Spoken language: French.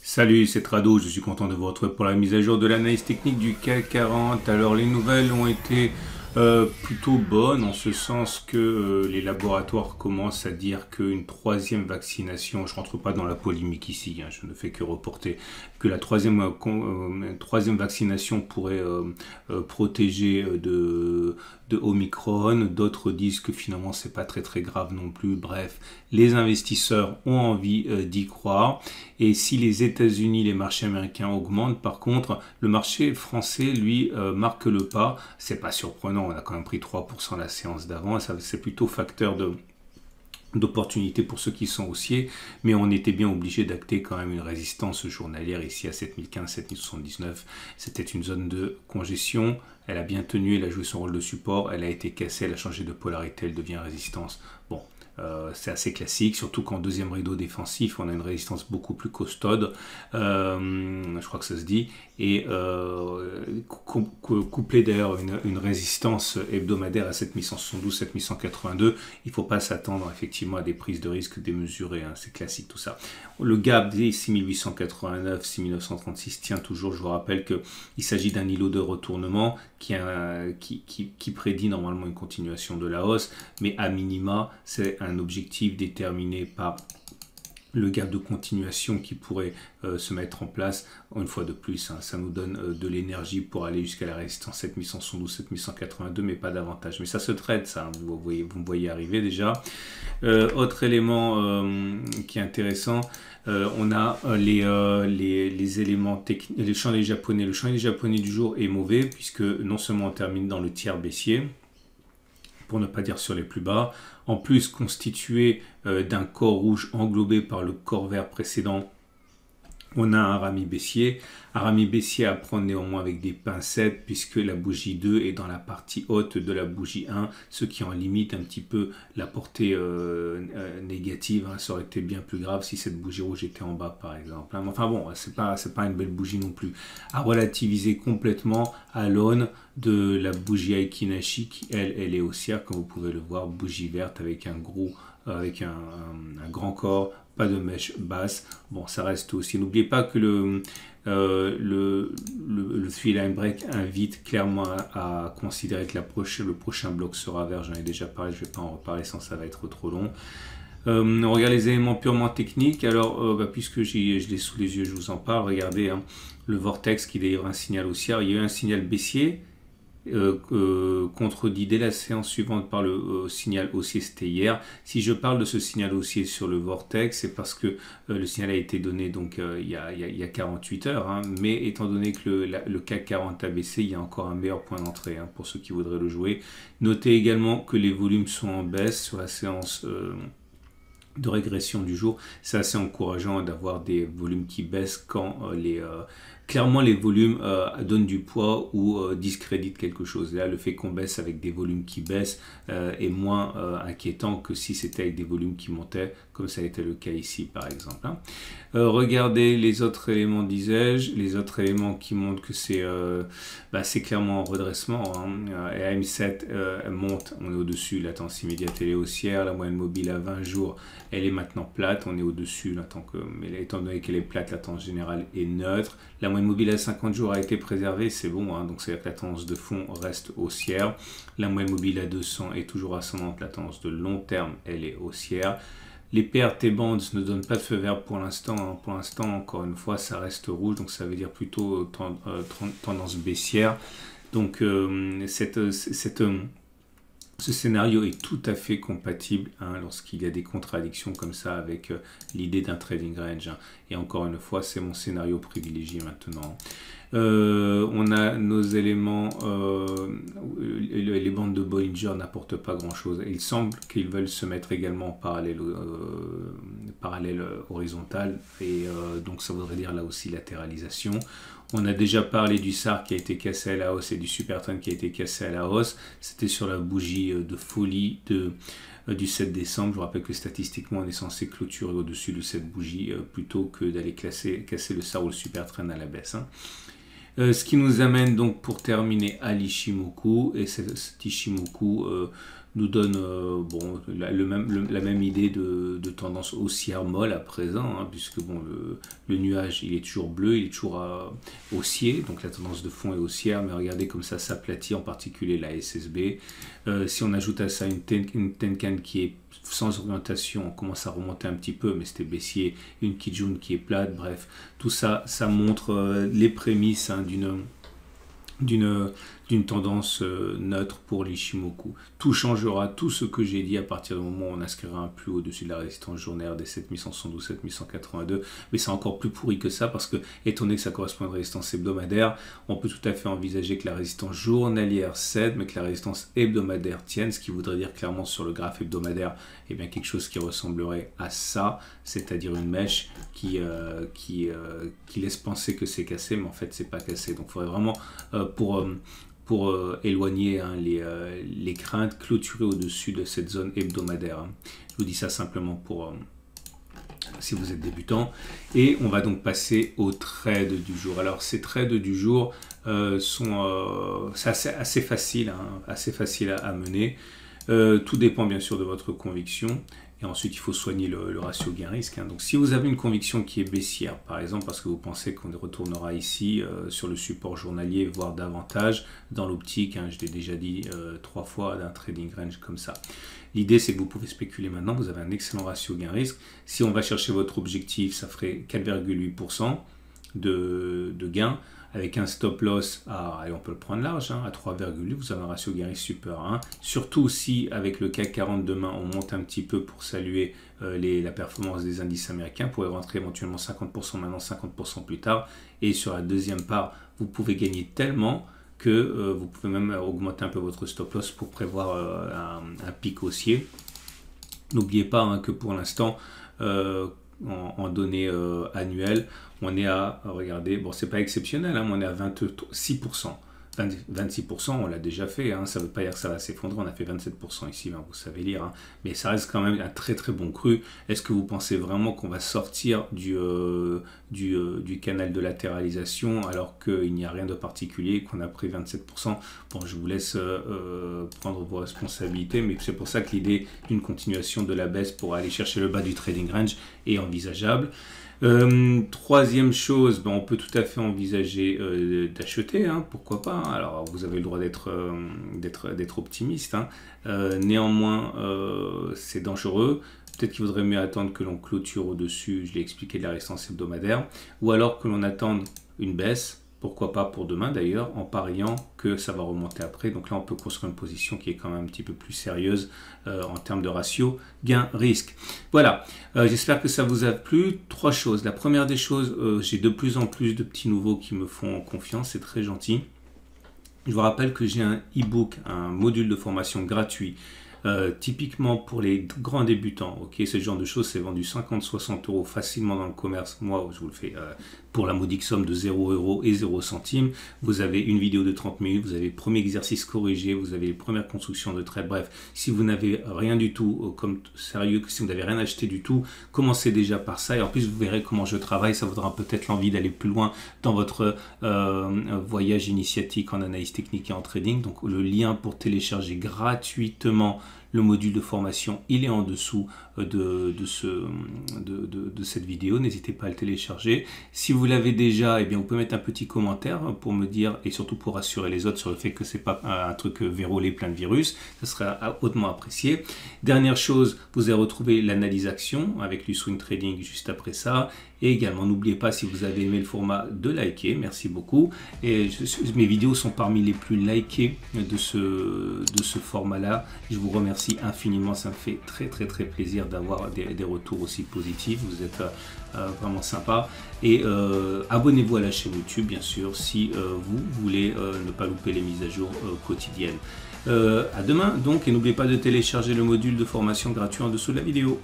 Salut, c'est Trado, je suis content de vous retrouver pour la mise à jour de l'analyse technique du CAC 40. Alors les nouvelles ont été plutôt bonnes en ce sens que les laboratoires commencent à dire qu'une troisième vaccination, je rentre pas dans la polémique ici, hein, je ne fais que reporter, que la troisième vaccination pourrait protéger de Omicron. D'autres disent que finalement c'est pas très grave non plus. Bref, les investisseurs ont envie d'y croire. Et si les États-Unis, les marchés américains augmentent, par contre, le marché français, lui, marque le pas. C'est pas surprenant, on a quand même pris 3% la séance d'avant. C'est plutôt facteur d'opportunités pour ceux qui sont haussiers, mais on était bien obligé d'acter quand même une résistance journalière ici à 7015, 7079. C'était une zone de congestion. Elle a bien tenu, elle a joué son rôle de support, elle a été cassée, elle a changé de polarité, elle devient résistance. Bon, c'est assez classique, surtout qu'en deuxième rideau défensif, on a une résistance beaucoup plus costaude, je crois que ça se dit, et couplé d'ailleurs une résistance hebdomadaire à 7172, 7182, il ne faut pas s'attendre effectivement à des prises de risque démesurées, hein, c'est classique tout ça. Le gap des 6889, 6936 tient toujours, je vous rappelle qu'il s'agit d'un îlot de retournement qui prédit normalement une continuation de la hausse, mais à minima, c'est un objectif déterminé par le gap de continuation qui pourrait se mettre en place. Une fois de plus, hein, ça nous donne de l'énergie pour aller jusqu'à la résistance 7172, 7182, mais pas davantage. Mais ça se traite, ça, hein, vous me voyez arriver déjà. Autre élément qui est intéressant, on a les éléments techniques, le chandelier japonais. Le chandelier japonais du jour est mauvais, puisque non seulement on termine dans le tiers baissier, pour ne pas dire sur les plus bas, en plus constitué d'un corps rouge englobé par le corps vert précédent, on a un rami baissier. Un rami baissier à prendre néanmoins avec des pincettes, puisque la bougie 2 est dans la partie haute de la bougie 1, ce qui en limite un petit peu la portée négative, hein. Ça aurait été bien plus grave si cette bougie rouge était en bas par exemple, hein. Enfin bon, c'est pas une belle bougie non plus. À relativiser complètement à l'aune de la bougie Aikinashi qui elle est haussière, comme vous pouvez le voir, bougie verte avec un grand corps, pas de mèche basse. Bon, ça reste aussi. N'oubliez pas que le three line break invite clairement à considérer que le prochain bloc sera vert. J'en ai déjà parlé, je ne vais pas en reparler sans ça va être trop long. On regarde les éléments purement techniques. Alors, puisque je l'ai sous les yeux, je vous en parle. Regardez, hein, le vortex qui délivre un signal haussier. Il y a eu un signal baissier. Contredit dès la séance suivante par le signal haussier, c'était hier. Si je parle de ce signal haussier sur le vortex, c'est parce que le signal a été donné donc il y a 48 heures, hein, mais étant donné que le CAC 40 a baissé, il y a encore un meilleur point d'entrée, hein, pour ceux qui voudraient le jouer. Notez également que les volumes sont en baisse sur la séance de régression du jour. C'est assez encourageant d'avoir des volumes qui baissent quand clairement les volumes donnent du poids ou discréditent quelque chose. Là, le fait qu'on baisse avec des volumes qui baissent est moins inquiétant que si c'était avec des volumes qui montaient, comme ça a été le cas ici par exemple, hein. Regardez les autres éléments, disais-je, les autres éléments qui montrent que c'est clairement en redressement, hein. AM7 monte, on est au-dessus, la tendance immédiate elle est haussière, la moyenne mobile à 20 jours elle est maintenant plate, on est au-dessus, mais étant donné qu'elle est plate, la tendance générale est neutre. La moyenne mobile à 50 jours a été préservée, c'est bon, hein, donc c'est-à-dire que la tendance de fond reste haussière. La moyenne mobile à 200 est toujours ascendante, la tendance de long terme, elle est haussière. Les PRT bands ne donnent pas de feu vert pour l'instant, hein. Pour l'instant, encore une fois, ça reste rouge, donc ça veut dire plutôt tendance baissière. Donc ce scénario est tout à fait compatible, hein, lorsqu'il y a des contradictions comme ça avec l'idée d'un trading range, hein. Et encore une fois, c'est mon scénario privilégié maintenant. On a nos éléments, les bandes de Bollinger n'apportent pas grand chose. Il semble qu'ils veulent se mettre également en parallèle horizontal, et donc ça voudrait dire là aussi latéralisation. On a déjà parlé du SAR qui a été cassé à la hausse et du Supertrend qui a été cassé à la hausse. C'était sur la bougie de folie du 7 décembre. Je vous rappelle que statistiquement, on est censé clôturer au-dessus de cette bougie plutôt que d'aller casser le SAR ou le Supertrend à la baisse, hein. Ce qui nous amène donc pour terminer à l'Ichimoku. Et cet Ichimoku nous donne bon, la même idée de tendance haussière molle à présent, hein, puisque bon, le nuage il est toujours bleu, il est toujours haussier, donc la tendance de fond est haussière, mais regardez comme ça s'aplatit, en particulier la SSB. Si on ajoute à ça une Tenkan qui est sans orientation, on commence à remonter un petit peu, mais c'était baissier, une Kijun qui est plate, bref, tout ça, ça montre les prémices, hein, d'une tendance neutre pour l'Ichimoku. Tout changera, tout ce que j'ai dit à partir du moment où on inscrira un plus au-dessus de la résistance journalière des 7112, 7182, mais c'est encore plus pourri que ça parce que, étant donné que ça correspond à une résistance hebdomadaire, on peut tout à fait envisager que la résistance journalière cède, mais que la résistance hebdomadaire tienne, ce qui voudrait dire clairement sur le graphe hebdomadaire, eh bien quelque chose qui ressemblerait à ça, c'est-à-dire une mèche qui laisse penser que c'est cassé, mais en fait c'est pas cassé. Donc il faudrait vraiment pour éloigner, hein, les craintes, clôturer au-dessus de cette zone hebdomadaire, hein. Je vous dis ça simplement pour si vous êtes débutant. Et on va donc passer aux trades du jour. Alors ces trades du jour sont assez faciles, hein, assez facile à mener. Tout dépend bien sûr de votre conviction. Et ensuite, il faut soigner le ratio gain-risque, hein. Donc, si vous avez une conviction qui est baissière, par exemple, parce que vous pensez qu'on retournera ici sur le support journalier, voire davantage, dans l'optique, hein, je l'ai déjà dit 3 fois, d'un trading range comme ça. L'idée, c'est que vous pouvez spéculer maintenant. Vous avez un excellent ratio gain-risque. Si on va chercher votre objectif, ça ferait 4,8% de gain. Avec un stop loss allez, on peut le prendre large, hein, à 3,8, vous avez un ratio gain-risque super 1. Surtout si avec le CAC 40 demain, on monte un petit peu pour saluer la performance des indices américains, vous pourrez rentrer éventuellement 50% maintenant, 50% plus tard. Et sur la deuxième part, vous pouvez gagner tellement que vous pouvez même augmenter un peu votre stop loss pour prévoir un pic haussier. N'oubliez pas, hein, que pour l'instant, en données annuelles, on est à, regardez, bon c'est pas exceptionnel, hein, on est à 26%. 26%, on l'a déjà fait, hein, ça ne veut pas dire que ça va s'effondrer, on a fait 27% ici, hein, vous savez lire, hein, mais ça reste quand même un très très bon cru. Est-ce que vous pensez vraiment qu'on va sortir du canal de latéralisation alors qu'il n'y a rien de particulier, qu'on a pris 27%? Bon, je vous laisse prendre vos responsabilités, mais c'est pour ça que l'idée d'une continuation de la baisse pour aller chercher le bas du trading range est envisageable. Troisième chose, on peut tout à fait envisager d'acheter, hein, pourquoi pas, hein. Alors vous avez le droit d'être optimiste, hein. Néanmoins c'est dangereux. Peut-être qu'il vaudrait mieux attendre que l'on clôture au-dessus, je l'ai expliqué, de la résistance hebdomadaire, ou alors que l'on attende une baisse, pourquoi pas pour demain d'ailleurs, en pariant que ça va remonter après. Donc là, on peut construire une position qui est quand même un petit peu plus sérieuse en termes de ratio gain-risque. Voilà, j'espère que ça vous a plu. 3 choses. La première des choses, j'ai de plus en plus de petits nouveaux qui me font confiance, c'est très gentil. Je vous rappelle que j'ai un e-book, un module de formation gratuit, typiquement pour les grands débutants, ok, ce genre de choses, c'est vendu 50-60 € facilement dans le commerce. Moi, je vous le fais pour la modique somme de 0 € et 0 centimes. Vous avez une vidéo de 30 minutes, vous avez le premier exercice corrigé, vous avez les premières constructions de trade. Bref, si vous n'avez rien du tout, comme sérieux, si vous n'avez rien acheté du tout, commencez déjà par ça. Et en plus, vous verrez comment je travaille. Ça vous donnera peut-être l'envie d'aller plus loin dans votre voyage initiatique en analyse technique et en trading. Donc, le lien pour télécharger gratuitement le module de formation, il est en dessous de cette vidéo. N'hésitez pas à le télécharger. Si vous l'avez déjà, eh bien, vous pouvez mettre un petit commentaire pour me dire, et surtout pour rassurer les autres sur le fait que c'est pas un truc vérolé plein de virus. Ça serait hautement apprécié. Dernière chose, vous allez retrouver l'analyse action avec du swing trading juste après ça. Et également, n'oubliez pas, si vous avez aimé le format, de liker. Merci beaucoup. Et mes vidéos sont parmi les plus likées de ce format-là. Je vous remercie infiniment. Ça me fait très très très plaisir d'avoir des retours aussi positifs. Vous êtes vraiment sympa. Et abonnez-vous à la chaîne YouTube, bien sûr, si vous voulez ne pas louper les mises à jour quotidiennes. À demain donc, et n'oubliez pas de télécharger le module de formation gratuit en dessous de la vidéo.